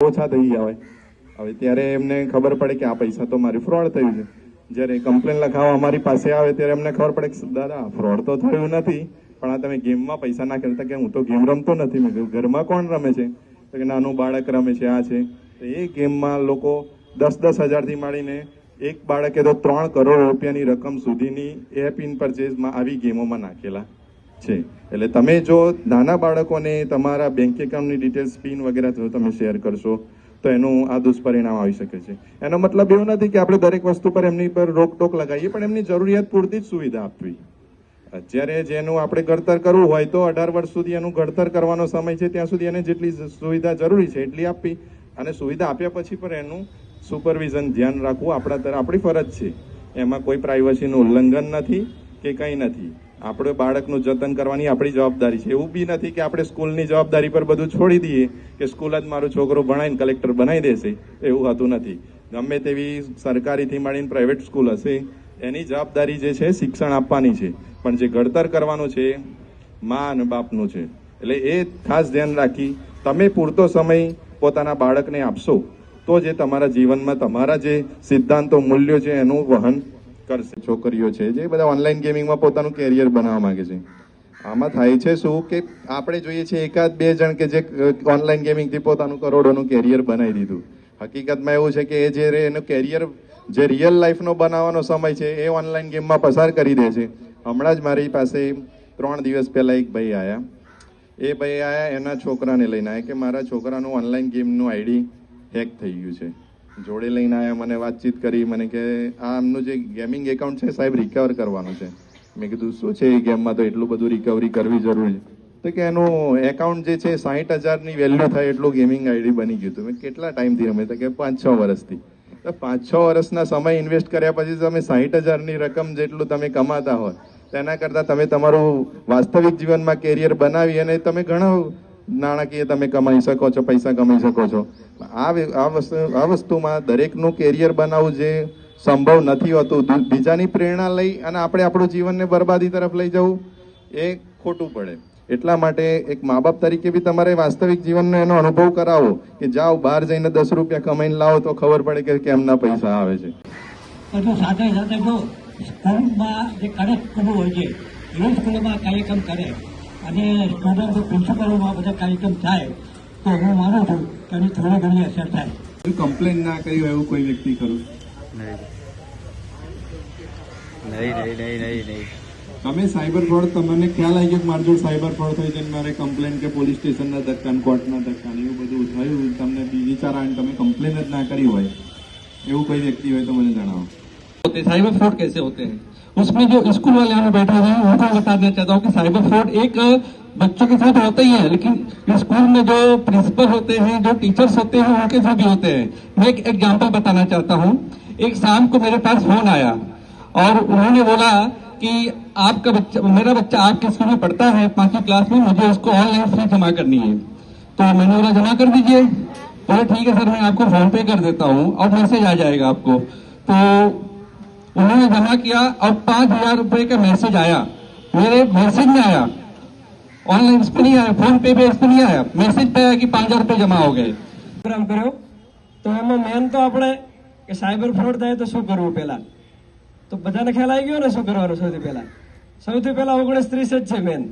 ઓછા થઈ ગયા હોય. હવે ત્યારે એમને ખબર પડે કે આ પૈસા તો મારી ફ્રોડ થયું છે. જ્યારે કમ્પ્લેન લખાવવા અમારી પાસે આવે ત્યારે એમને ખબર પડે કે દાદા ફ્રોડ તો થયું નથી, પણ આ તમે ગેમમાં પૈસા ના કરતા. કે હું તો ગેમ રમતો નથી. મેં કહ્યું ઘરમાં કોણ રમે છે? તો કે નાનું બાળક રમે છે, આ છે. તો એ ગેમમાં લોકો 10-10 હજારથી માંડીને એક બાળકે તો 3 કરોડ રૂપિયાની રકમ સુધીની એપ ઇન પરચેઝમાં આવી ગેમોમાં નાખેલા છે. એટલે તમે જો નાના બાળકોને તમારા બેંક એકાઉન્ટની ડિટેલ્સ, પિન વગેરે જો તમે શેર કરશો તો એનું આ દુષ્પરિણામ આવી શકે છે. એનો મતલબ એવો નથી કે આપણે દરેક વસ્તુ પર એમની પર રોકટોક લગાવીએ, પણ એમની જરૂરિયાત પૂરતી જ સુવિધા આપવી. અત્યારે જેનું આપણે ઘડતર કરવું હોય તો 18 વર્ષ સુધી એનું ઘડતર કરવાનો સમય છે, ત્યાં સુધી એને જેટલી સુવિધા જરૂરી છે એટલી આપવી. અને સુવિધા આપ્યા પછી પણ એનું સુપરવિઝન, ધ્યાન રાખવું આપણી ફરજ છે. એમાં કોઈ પ્રાઇવસીનું ઉલ્લંઘન નથી કે કંઈ નથી. આપણે બાળકનું જતન કરવાની આપણી જવાબદારી છે. એવું બી નથી કે આપણે સ્કૂલની જવાબદારી પર બધું છોડી દઈએ કે સ્કૂલ જ મારો છોકરો ભણાવીને કલેક્ટર બનાવી દેશે. એવું હોતું નથી. ગમે તેવી સરકારીથી માંડીને પ્રાઇવેટ સ્કૂલ હશે, એની જવાબદારી જે છે શિક્ષણ આપવાની છે, પણ જે ઘડતર કરવાનું છે મા અને બાપનું છે. એટલે એ ખાસ ધ્યાન રાખી તમે પૂરતો સમય પોતાના બાળકને આપશો તો જે તમારા જીવનમાં તમારા જે સિદ્ધાંતો, મૂલ્યો છે એનું વહન કરશે. છોકરીઓ છે જે બધા ઓનલાઈન ગેમિંગમાં પોતાનું કેરિયર બનાવવા માંગે છે. આમાં થાય છે શું કે આપણે જોઈએ છીએ 1-2 જણ કે જે ઓનલાઈન ગેમિંગથી પોતાનું કરોડોનું કેરિયર બનાવી દીધું. હકીકતમાં એવું છે કે એ જે એનું કેરિયર જે રિયલ લાઈફનો બનાવવાનો સમય છે એ ઓનલાઈન ગેમમાં પસાર કરી દે છે. હમણાં જ મારી પાસે 3 દિવસ પહેલા એક ભાઈ આવ્યા. એ ભાઈ આવ્યા એના છોકરાને લઈને આવ્યા કે મારા છોકરાનું ઓનલાઈન ગેમનું આઈડી હેક થઈ ગયું છે. જોડે લઈને આવ્યા, મને વાતચીત કરી, મને કે આ આમનું જે ગેમિંગ એકાઉન્ટ છે સાહેબ રિકવર કરવાનું છે. મેં કીધું શું છે એ ગેમમાં તો એટલું બધું રિકવરી કરવી જરૂરી છે? તો કે એનું એકાઉન્ટ જે છે 60,000ની વેલ્યુ થાય એટલું ગેમિંગ આઈડી બની ગયું હતું. મેં કેટલા ટાઈમથી રમે? તો કે 5-6 વર્ષથી. તો 5-6 વર્ષના સમય ઇન્વેસ્ટ કર્યા પછી તમે 60,000ની રકમ જેટલું તમે કમાતા હોય તેના કરતાં તમે તમારું વાસ્તવિક જીવનમાં કેરિયર બનાવી અને તમે ઘણો નાણાકીય તમે કમાઈ શકો છો, પૈસા કમાઈ શકો છો. આ વસ્તુમાં દરેકનું કેરિયર બનાવવું જે સંભવ નથી હોતું, બીજાની પ્રેરણા લઈ અને આપણે આપણું જીવનને બરબાદી તરફ લઈ જવું એ ખોટું પડે. એટલા માટે એક મા બાપ તરીકે બી તમારે વાસ્તવિક જીવનનો એનો અનુભવ કરાવો કે જાઓ બહાર જઈને 10 રૂપિયા કમાઈને લાવો તો ખબર પડે કે કેમના પૈસા આવે છે. સાથે સાથે જો સ્કૂલમાં જે કાર્યક્રમો હોય છે એ સ્કૂલોમાં કાર્યક્રમ કરે અને સ્ટુડન્ટ પ્રિન્સિપલોમાં બધા કાર્યક્રમ થાય તો હું માનું છું કે એની થોડી ઘણી અસર થાય. કમ્પ્લેન ના કરી હોય એવું કોઈ વ્યક્તિ ખરું? નહીં. તમે સાયબર ફ્રોડ, તમને ખ્યાલ આવી ગયો કે મારી જોડે સાયબર ફ્રોડ થઈ છે, મારે કમ્પ્લેન કે પોલીસ સ્ટેશનના ધક્કા, કોર્ટના ધક્કા એવું બધું થયું, તમને વિચાર આવે તમે કમ્પ્લેન જ ના કરી હોય એવું કોઈ व्यक्ति હોય તો मुझे जनाओ. साइबर फ्रॉड कैसे होते हैं उसमें जो स्कूल वाले यहाँ बैठे हुए हैं उनको बता देना चाहता हूँ कि साइबर फ्रॉड एक बच्चों के साथ होता ही है, लेकिन स्कूल में जो प्रिंसिपल होते हैं, जो टीचर्स होते हैं, उनके साथ भी होते हैं. मैं एक एग्जाम्पल बताना चाहता हूँ. एक शाम को मेरे पास फोन आया और उन्होंने बोला कि आपका बच्चा, मेरा बच्चा आपके स्कूल में पढ़ता है 5वीं क्लास में, मुझे उसको ऑनलाइन फीस जमा करनी है. तो मैंने बोला जमा कर दीजिए. बोले ठीक है सर, मैं आपको फोन पे कर देता हूँ और मैसेज आ जाएगा आपको. तो उन्होंने जमा किया और 5,000 रुपए का मैसेज आया. मेरे मैसेज में आया, ऑनलाइन इस पे नहीं आया, फोन पे इस पे नहीं आया, मैसेज पे आया कि 5,000 रुपए जमा हो गए. પ્રોગ્રામ કર્યો તો એમાં મેન તો આપણે કે સાયબર ફ્રોડ થાય તો શું કરવું પહેલા તો બધાને ખ્યાલ આવી ગયો ને શું કરવાનું. સૌથી પહેલા 1930 જ છે મેન.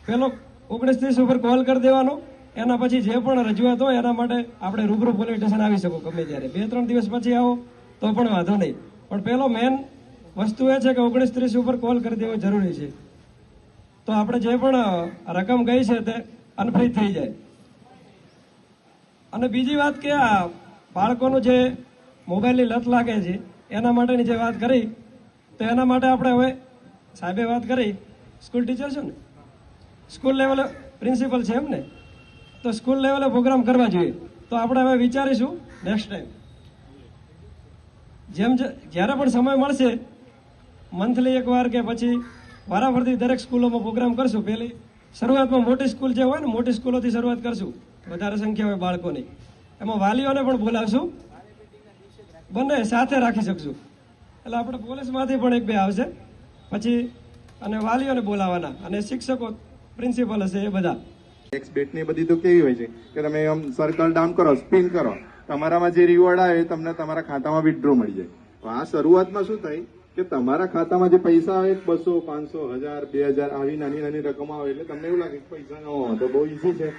પેલો 1930 ઉપર કોલ કરી દેવાનો. એના પછી જે પણ રજૂઆત હોય એના માટે આપણે રૂબરૂ પોલીસ સ્ટેશન આવી શકો ગમે ત્યારે. 2-3 દિવસ પછી આવો તો પણ વાંધો નહીં, પણ પેલો મેન વસ્તુ એ છે કે 1930 ઉપર કોલ કરી દેવો જરૂરી છે. તો આપણે જે પણ રકમ ગઈ છે તે અનફ્રીજ થઈ જાય. અને બીજી વાત કે આ બાળકોનું જે મોબાઈલની લત લાગે છે એના માટેની જે વાત કરી તો એના માટે આપણે હવે સાહેબે વાત કરી, સ્કૂલ ટીચર છે ને, સ્કૂલ લેવલે પ્રિન્સિપલ છે એમ ને, તો સ્કૂલ લેવલે પ્રોગ્રામ કરવા જોઈએ. તો આપણે હવે વિચારીશું નેક્સ્ટ ટાઈમ જેમ જ્યારે પણ સમય મળશે મંથલી એકવાર કે પછી વારાફરતી દરેક સ્કૂલોમાં પ્રોગ્રામ કરશું. પહેલી શરૂઆતમાં મોટી સ્કૂલ જે હોય ને, મોટી સ્કૂલોથી શરૂઆત કરશું, વધારે સંખ્યા હોય બાળકોની. એમાં વાલીઓને પણ બોલાવશું, બંને સાથે રાખી શકશું. એટલે આપણે પોલીસમાંથી પણ 1-2 આવશે પછી, અને વાલીઓને બોલાવવાના, અને શિક્ષકો પ્રિન્સિપલ હશે એ બધા. એક્સ બેટ ની બધી તો કેવી હોય છે કે તમે આમ સર્કલ ડાઉન કરો, સ્પિન કરો, તમારામાં જે રિવોર્ડ આવે એ તમને તમારા ખાતામાં વિથડ્રો મળી જાય. તો આ શરૂઆતમાં શું થાય કે તમારા ખાતામાં જે પૈસા આવે 200, 500, 1000, 2000 આવી નાની નાની રકમ આવે એટલે તમને એવું લાગે કે પૈસા ન હોય તો બહુ ઈઝી છે.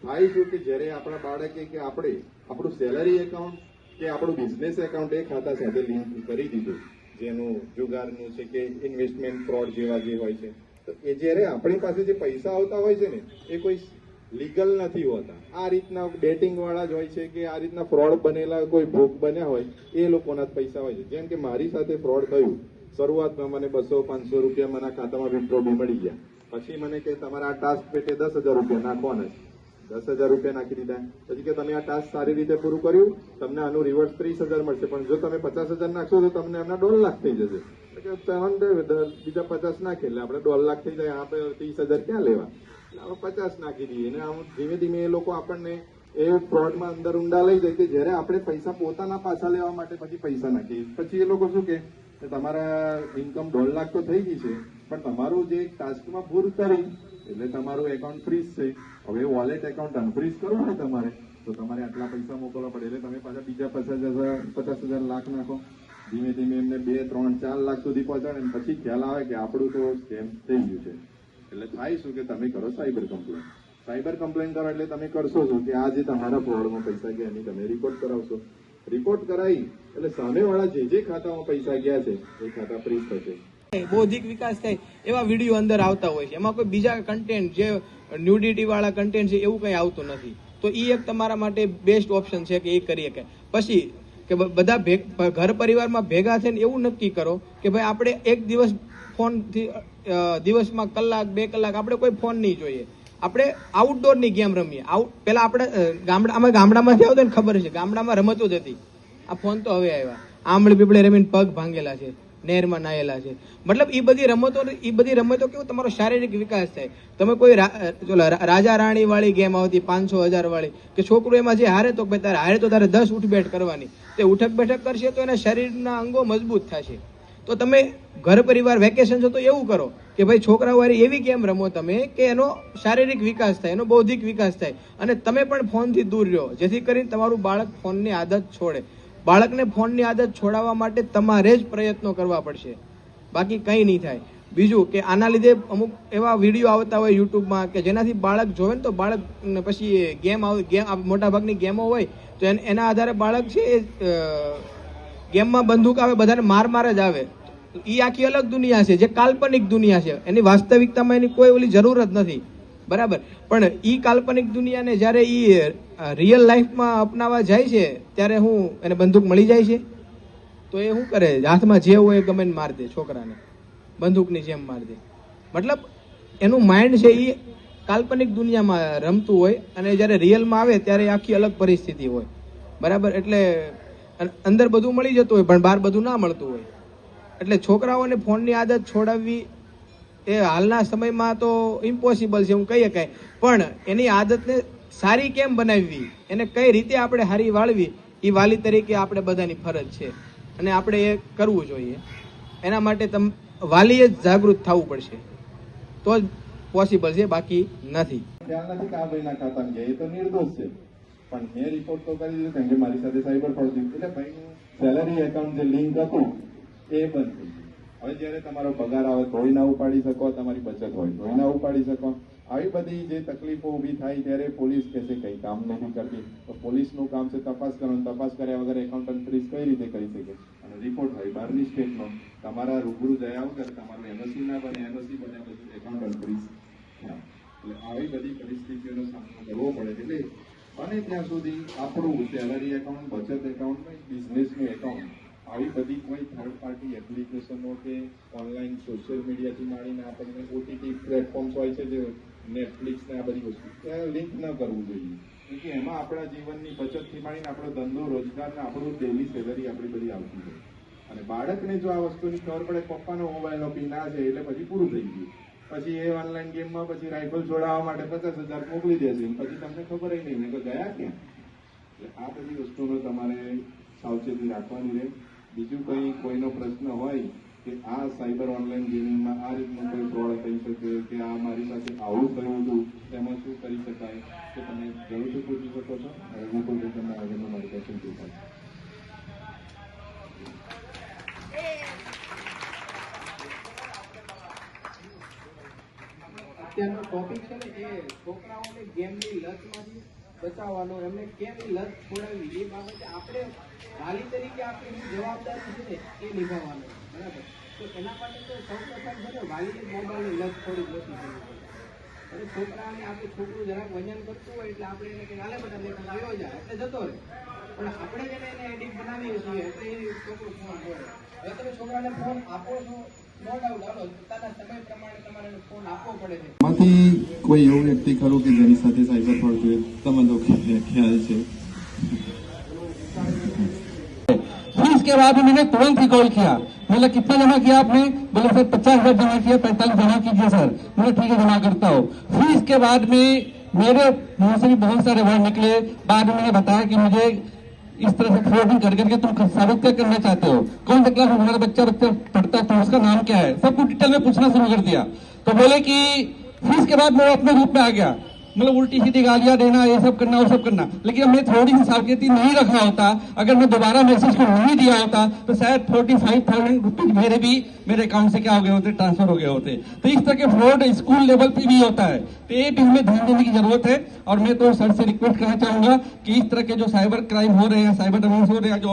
થાય શું કે જ્યારે આપણા બાળકે કે આપણે આપણું સેલરી એકાઉન્ટ કે આપણું બિઝનેસ એકાઉન્ટ એ ખાતા સાથે લિંક કરી દીધું, જેનું જુગારનું છે કે ઇન્વેસ્ટમેન્ટ ફ્રોડ જેવા જે હોય છે, તો એ જ્યારે આપણી પાસે જે પૈસા આવતા હોય છે ને એ કોઈ લીગલ નથી હોતા. આ રીતના બેટિંગ વાળા જ હોય છે કે આ રીતના ફ્રોડ બનેલા કોઈ ભોગ બન્યા હોય એ લોકોના જ પૈસા હોય છે. જેમ કે મારી સાથે ફ્રોડ થયું, શરૂઆતમાં મને 200-500 રૂપિયા મારા ખાતામાં વિથડ્રો બી મળી ગયા. પછી મને કે તમારા આ ટાસ્ક પેટે 10,000 રૂપિયા નાખવાના છે. 10,000 રૂપિયા નાખી દીધા. પછી કે તમે આ ટાસ્ક સારી રીતે પૂરું કર્યું, તમને આનું રિવર્સ 30,000 મળશે, પણ જો તમે 50,000 નાખશો તો તમને એમના 1.5 લાખ થઈ જશે. બીજા 50 નાખે એટલે આપણે 1.5 લાખ થઈ જાય. આપણે 30,000 ક્યાં લેવા, આપણે 50 નાખી દઈએ. અને આમ ધીમે ધીમે એ લોકો આપણને એ ફ્રોડમાં અંદર ઊંડા લઈ જાય કે જ્યારે આપણે પૈસા પોતાના પાછા લેવા માટે પછી પૈસા નાખીએ. પછી એ લોકો શું કે તમારા ઇન્કમ 1.5 લાખ તો થઈ ગઈ છે, પણ તમારું જે ટાસ્કમાં ભૂલ કરી એટલે તમારું એકાઉન્ટ ફ્રીઝ છે. હવે વોલેટ એકાઉન્ટ અનફ્રીઝ કરવું હોય તમારે તો તમારે આટલા પૈસા મોકલવા પડે. એટલે તમે પાછા બીજા 50,000 લાખ નાખો. ધીમે ધીમે એમને 2, 3, 4 લાખ સુધી પહોંચાડે ને પછી ખ્યાલ આવે કે આપણું તો સ્કેમ થઈ ગયું છે. એટલે થાય શું કે તમે કરો સાયબર કમ્પ્લેન. સાયબર કમ્પ્લેન કરો એટલે તમે કરશો શું કે આ જે તમારા ફ્રોડમાં પૈસા ગયા એની તમે રિપોર્ટ કરાવશો. રિપોર્ટ કરાવી એટલે સામેવાળા જે ખાતામાં પૈસા ગયા છે એ ખાતા ફ્રીઝ થશે. બૌદ્ધિક વિકાસ થાય એવા વિડીયો અંદર આવતા હોય છે. એમાં કોઈ બીજા કન્ટેન્ટ જે ન્યુડિટી વાળા કન્ટેન્ટ છે એવું કંઈ આવતું નથી. તો એ એક તમારા માટે બેસ્ટ ઓપ્શન છે કે એ કરી શકે. પછી કે બધા ઘર પરિવારમાં ભેગા થઈને એવું નક્કી કરો કે ભાઈ આપણે એક દિવસ ફોનથી દિવસમાં કલાક 2 કલાક આપણે કોઈ ફોન નહીં જોઈએ. આપણે આઉટડોરની ગેમ રમીએ. પેલા આપણે ગામડામાંથી આવતા ને ખબર છે, ગામડામાં રમતો જ હતી. આ ફોન તો હવે આવ્યા. આંબળે પીપળે રમીને પગ ભાંગેલા છે, નહેરમાં નાયેલા છે. મતલબ એ બધી રમતો કેવું તમારો શારીરિક વિકાસ થાય. તમે કોઈ રાજા રાણી વાળી ગેમ આવતી 500-1000 વાળી કે છોકરું એમાં જે હારે તો તારે હારે તો તારે 10 ઉઠ બેઠ કરવાની. તે ઉઠક બેઠક કરશે તો એના શરીરના અંગો મજબૂત થશે. તો તમે ઘર પરિવાર વેકેશન છો તો એવું કરો કે ભાઈ છોકરાઓ વાળી એવી ગેમ રમો તમે કે એનો શારીરિક વિકાસ થાય, એનો બૌદ્ધિક વિકાસ થાય અને તમે પણ ફોનથી દૂર રહો, જેથી કરીને તમારું બાળક ફોનની આદત છોડે. બાળકને ફોનની આદત છોડાવવા માટે તમારે જ પ્રયત્નો કરવા પડશે, બાકી કંઈ નહીં થાય. બીજું કે આના લીધે અમુક એવા વિડીયો આવતા હોય યુટ્યુબમાં કે જેનાથી બાળક જોવે ને તો બાળક પછી ગેમ મોટા ભાગની ગેમો હોય તો એના આધારે બાળક છે એ ગેમમાં બંદૂક આવે, બધાને માર જ આવે. એ આખી અલગ દુનિયા છે, જે કાલ્પનિક દુનિયા છે. એની વાસ્તવિકતામાં એની કોઈ ઓલી જરૂર જ નથી, બરાબર. પણ ઈ કાલ્પનિક દુનિયાને જ્યારે ઈ રિયલ લાઈફમાં અપનાવવા જાય છે ત્યારે એને બંદૂક મળી જાય છે તો એ શું કરે, હાથમાં જે હોય એ ગમે માર દે, છોકરાને બંદૂકની જેમ માર દે. મતલબ એનું માઇન્ડ છે એ કાલ્પનિક દુનિયામાં રમતું હોય અને જ્યારે રિયલમાં આવે ત્યારે આખી અલગ પરિસ્થિતિ હોય, બરાબર. એટલે અંદર બધું મળી જતું હોય પણ બહાર બધું ના મળતું હોય. એટલે છોકરાઓને ફોનની આદત છોડાવવી એ હાલના સમયમાં તો ઇમ્પોસિબલ છે, હું કહી શકાય. પણ એની આદતને સારી કેમ બનાવવી, એને કઈ રીતે આપણે હારી વાળવી, એ વાલી તરીકે આપણે બધાની ફરજ છે અને આપણે એ કરવું જોઈએ. એના માટે વાલીએ જ જાગૃત થવું પડશે, તો જ પોસિબલ છે, બાકી નથી. ખ્યાલ નથી કે આ ભાઈના ખાતામાં ગયા, એ તો નિર્દોષ છે, પણ મેં રિપોર્ટ તો કરી દીધો કેમ કે મારી સાથે સાયબર ફ્રોડ થયું. એટલે ભાઈનું સેલરી એકાઉન્ટ જે લિંક હતું એ બંધ થઈ ગયું. હવે જયારે તમારો પગાર આવે તોય ના ઉપાડી શકો, તમારી બચત હોય તોય ના ઉપાડી શકો. આવી બધી જે તકલીફો ઊભી થાય ત્યારે પોલીસ કહેશે કઈ કામ નથી કરતી. તો પોલીસનું કામ છે તપાસ કરવાનું. તપાસ કર્યા વગર એકાઉન્ટ ફ્રીઝ કઈ રીતે કરી શકે? અને રિપોર્ટ હોય બહારની સ્ટેટનો, તમારા રૂબરૂ જયા વગર તમારું એનઓસી ના બને, એનઓસી બન્યા પછી એકાઉન્ટ ફ્રીઝ. એટલે આવી બધી પરિસ્થિતિઓનો સામનો કરવો પડે. એટલે બને ત્યાં સુધી આપણું સેલરી એકાઉન્ટ, બચત એકાઉન્ટ, બિઝનેસનું એકાઉન્ટ, આવી બધી કોઈ થર્ડ પાર્ટી એપ્લિકેશનો કે ઓનલાઈન સોશિયલ મીડિયાથી માંડીને આપણને ઓટીટી પ્લેટફોર્મ્સ હોય છે, જે નેટફ્લિક્સ ને આ બધી વસ્તુ ત્યાં લિંક ન કરવું જોઈએ. કે એમાં આપણા જીવનની બચતથી માંડીને આપણો ધંધો રોજગાર ને આપણું ડેલી સેલરી આપણી બધી આવતી હોય. અને બાળકને જો આ વસ્તુની ખબર પડે પપ્પાનો મોબાઈલનો પિન આ છે એટલે પછી પૂરું થઈ ગયું. પછી એ ઓનલાઈન ગેમમાં પછી રાઇફલ છોડાવવા માટે 50,000 મોકલી દેશે, પછી તમને ખબર નહીં ને તો ગયા ક્યાં. આ બધી વસ્તુનો તમારે સાવચેતી રાખવાની રહે. બીજું કોઈનો પ્રશ્ન હોય કે આ સાયબર ઓનલાઈન ગેમિંગમાં આ રીતનું કોઈ ફ્રોડ થઈ શકે કે આ મારી સાથે આવું થયું હતું તેમાં શું કરી શકાય તો તમે જરૂરથી પૂછી શકો છો અને હું કોઈ તમને આગળનું માર્ગદર્શન જોતા અત્યારનો ટોપિક છે ને એ છોકરાઓને ગેમની લતમાંથી બચાવવાનો, એમને કેમ એ લત છોડાવવી એ બાબતે આપણે વાલી તરીકે આપણી જવાબદારી છે ને એ નિભાવવાનો, બરાબર? તો એના માટે તો સૌપ્રથમ છે ને વાલીએ મોબાઈલની લત થોડી ઓછી કરવી પડે. અને છોકરાને આપણે છોકરું જરાક વજન કરતું હોય એટલે આપણે એને કંઈક આલે બધા લેખા આવ્યો જાય એટલે જતો રહે, પણ આપણે જ એને એડિક્ટ બનાવીએ છીએ એટલે એ છોકરું ફોન જોડે. હવે તમે છોકરાને ફોન આપો છો, નો ડાઉટ, હાલો પોતાના સમય પ્રમાણે તમારે એને ફોન આપવો પડે છે. માંથી કોઈ એવું વ્યક્તિ ખરું કે જેની સાથે સાયબર ફ્રોડ જોઈએ તમે તો ખ્યાલ છે? फिर इसके बाद मैंने तुरंत ही कॉल किया, बोला कितना जमा किया आपने? बोला सर 50,000 जमा किया, 45 जमा कीजिए सर। बोला ठीक है जमा करता हूँ। फिर इसके बाद में मेरे मुंह से भी बहुत सारे वर्ड निकले। बाद में मैंने बताया कि मुझे इस तरह से फ्रॉडिंग कर करके तुम साबित क्या करना चाहते हो, कौन सा क्लास में हमारा बच्चा पढ़ता है, तो उसका नाम क्या है, सब कुछ डिटेल में पूछना शुरू कर दिया। तो बोले कि फिर इसके बाद मैं अपने रूप में आ गया, मतलब उल्टी सीधी गालियां देना, ये सब करना, वो सब करना। लेकिन हमने थोड़ी सी सावधानी नहीं रखा होता, अगर मैं दोबारा मैसेज को नहीं दिया होता तो शायद 45,000 रुपीज मेरे अकाउंट से क्या हो गए होते, ट्रांसफर हो गए होते। तो इस तरह के फ्रॉड स्कूल लेवल पे भी होता है, तो ये भी हमें ध्यान देने की जरूरत है। और मैं तो सर से रिक्वेस्ट करना चाहूंगा कि इस तरह के जो साइबर क्राइम हो रहे हैं, साइबर अब्यूज हो रहे हैं, जो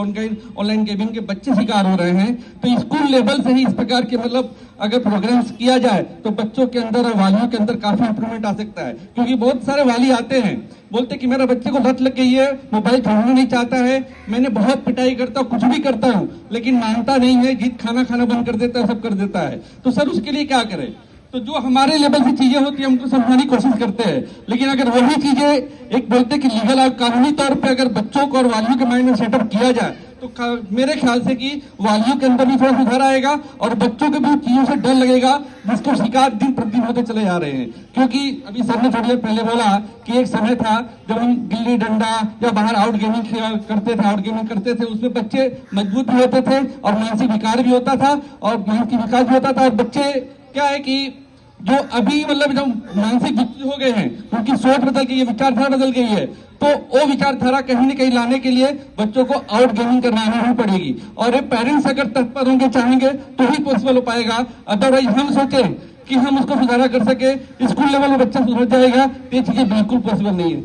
ऑनलाइन गेमिंग के बच्चे शिकार हो रहे हैं, तो स्कूल लेवल से ही इस प्रकार के मतलब अगर प्रोग्राम्स किया जाए तो बच्चों के अंदर और वालियों के अंदर काफी इंप्रूवमेंट आ सकता है। क्योंकि बहुत सारे वाली आते हैं, बोलते कि मेरा बच्चे को लत लग गई है, मोबाइल छोड़ना नहीं चाहता है, मैंने बहुत पिटाई करता हूँ, कुछ भी करता हूँ, लेकिन मानता नहीं है, जिद खाना बंद कर देता है, सब कर देता है। तो सर उसके लिए क्या करें? तो जो हमारे लेवल की चीजें होती है हम तो समझाने की कोशिश करते हैं, लेकिन अगर वही चीजें एक बोलते कि लीगल और कानूनी तौर पे अगर बच्चों को और वालियों के माइंड में सेटअप किया जाए तो मेरे ख्याल से कि वालियों के अंदर भी थोड़ा सुधार आएगा और बच्चों को भी चीजों से डर लगेगा जिसको शिकार दिन प्रतिदिन होते चले जा रहे हैं। क्योंकि अभी सर ने थोड़ी देर पहले बोला कि एक समय था जब हम गिल्ली डंडा या बाहर आउट गेमिंग करते थे, उसमें बच्चे मजबूत भी होते थे और मानसिक विकार भी होता था और मानसिक विकास भी होता था। और बच्चे क्या है कि जो अभी मतलब जब मानसिक विकसित हो गए हैं, उनकी सोच बदल गई है, विचारधारा बदल गई है, तो वो विचारधारा कहीं न कहीं लाने के लिए बच्चों को आउट गेमिंग करवानी ही पड़ेगी। और ये पेरेंट्स अगर तत्पर होंगे, चाहेंगे तो ही पॉसिबल हो पाएगा। अदरवाइज हम सोचें कि हम उसको सुधारा कर सके, स्कूल लेवल में बच्चा सुधर जाएगा, ये चीजें बिल्कुल पॉसिबल नहीं है।